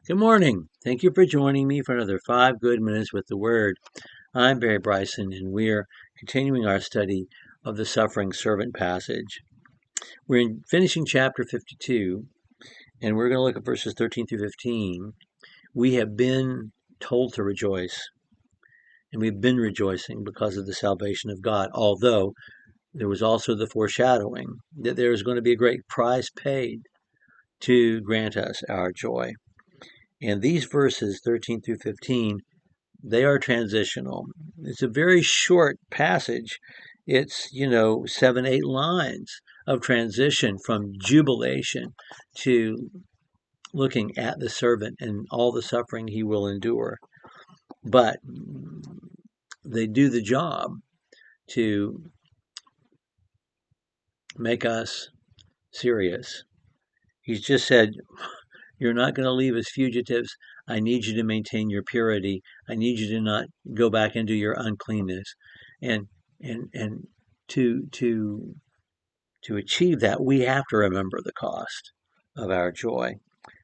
Good morning. Thank you for joining me for another 5 good minutes with the Word. I'm Barry Bryson, and we're continuing our study of the suffering servant passage. We're finishing chapter 52, and we're going to look at verses 13 through 15. We have been told to rejoice, and we've been rejoicing because of the salvation of God, although there was also the foreshadowing that there is going to be a great price paid to grant us our joy. And these verses, 13 through 15, they are transitional. It's a very short passage. It's, 7, 8 lines of transition from jubilation to looking at the servant and all the suffering he will endure. But they do the job to make us serious. He's just said, you're not going to leave as fugitives. I need you to maintain your purity. I need you to not go back into your uncleanness. And to achieve that, we have to remember the cost of our joy.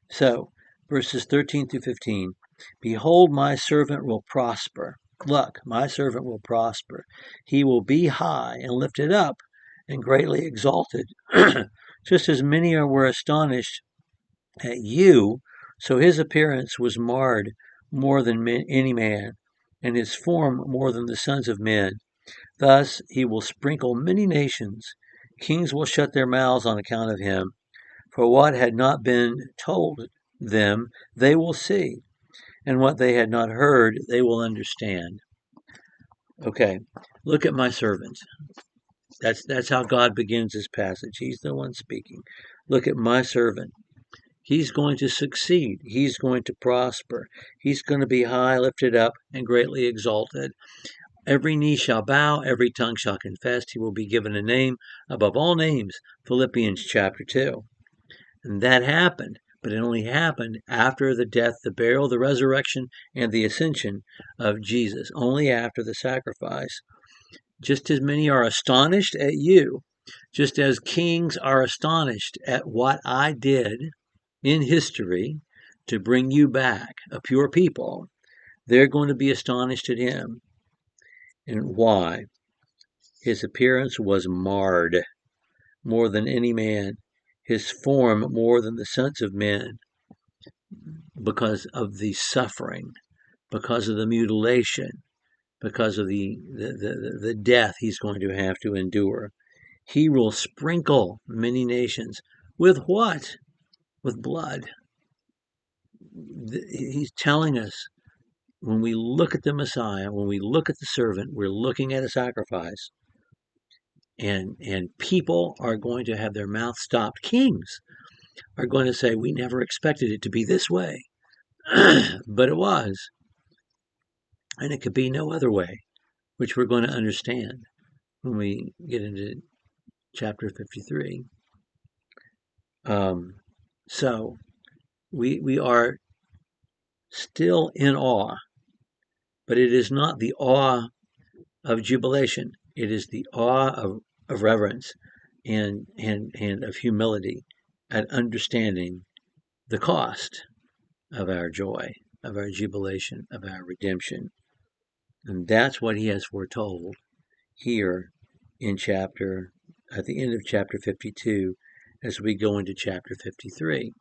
So, verses 13 through 15. Behold, my servant will prosper. Look, my servant will prosper. He will be high and lifted up and greatly exalted. Just as many were astonished at you, so his appearance was marred more than any man, and his form more than the sons of men. Thus he will sprinkle many nations. Kings will shut their mouths on account of him. For what had not been told them, they will see, and what they had not heard, they will understand. Okay, look at my servant. That's how God begins this passage. He's the one speaking. Look at my servant. He's going to succeed. He's going to prosper. He's going to be high, lifted up, and greatly exalted. Every knee shall bow, every tongue shall confess. He will be given a name above all names. Philippians chapter 2. And that happened, but it only happened after the death, the burial, the resurrection, and the ascension of Jesus. Only after the sacrifice. Just as many are astonished at you, just as kings are astonished at what I did in history to bring you back, a pure people, they're going to be astonished at him. And why? His appearance was marred more than any man, his form more than the sons of men, because of the suffering, because of the mutilation, because of the death he's going to have to endure. He will sprinkle many nations. With what? With blood. He's telling us, when we look at the Messiah, when we look at the servant, we're looking at a sacrifice. And people are going to have their mouth stopped. Kings are going to say, we never expected it to be this way. But it was. And it could be no other way, which we're going to understand when we get into chapter 53. So we are still in awe, but it is not the awe of jubilation. It is the awe of reverence and of humility at understanding the cost of our joy, of our jubilation, of our redemption. And that's what he has foretold here at the end of chapter 52, as we go into chapter 53.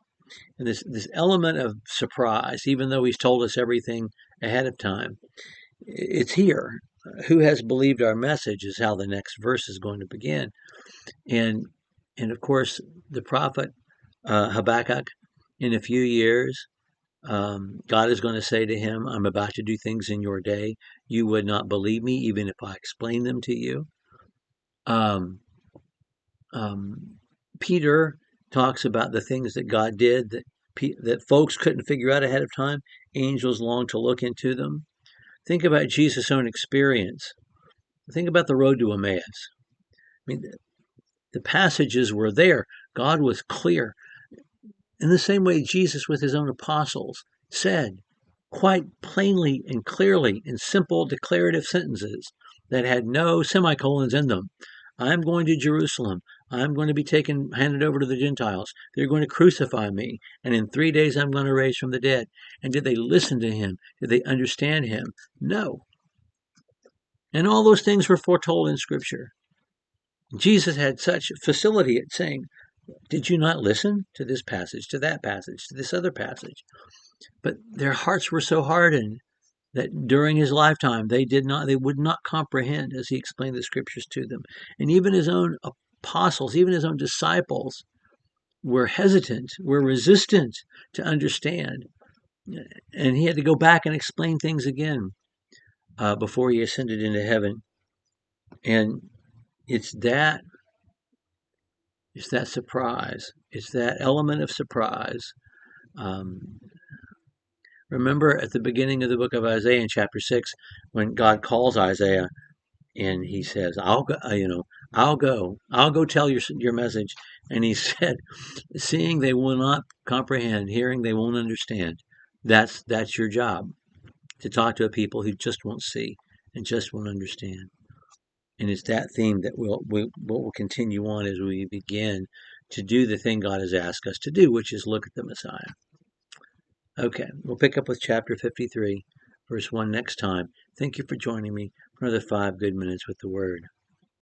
And this element of surprise, even though he's told us everything ahead of time, it's here. Who has believed our message is how the next verse is going to begin. And of course, the prophet Habakkuk, in a few years, God is going to say to him, I'm about to do things in your day. You would not believe me even if I explained them to you. Peter talks about the things that God did that folks couldn't figure out ahead of time. Angels long to look into them. Think about Jesus' own experience. Think about the road to Emmaus. I mean, the passages were there. God was clear. In the same way, Jesus with his own apostles said quite plainly and clearly in simple declarative sentences that had no semicolons in them, I'm going to Jerusalem. I'm going to be handed over to the Gentiles. They're going to crucify me. And in 3 days, I'm going to raise from the dead. And did they listen to him? Did they understand him? No. And all those things were foretold in Scripture. Jesus had such facility at saying, did you not listen to this passage, to that passage, to this other passage? But their hearts were so hardened that during his lifetime they would not comprehend as he explained the Scriptures to them. And even his own apostles, even his own disciples were hesitant, were resistant to understand. And he had to go back and explain things again before he ascended into heaven. And it's that surprise. It's that element of surprise. Remember at the beginning of the book of Isaiah in chapter 6, when God calls Isaiah and he says, I'll go tell your message. And he said, seeing they will not comprehend, hearing they won't understand. That's your job, to talk to a people who just won't see and just won't understand. And it's that theme that will continue on as we begin to do the thing God has asked us to do, which is look at the Messiah. Okay, we'll pick up with chapter 53, verse 1 next time. Thank you for joining me for another 5 good minutes with the Word.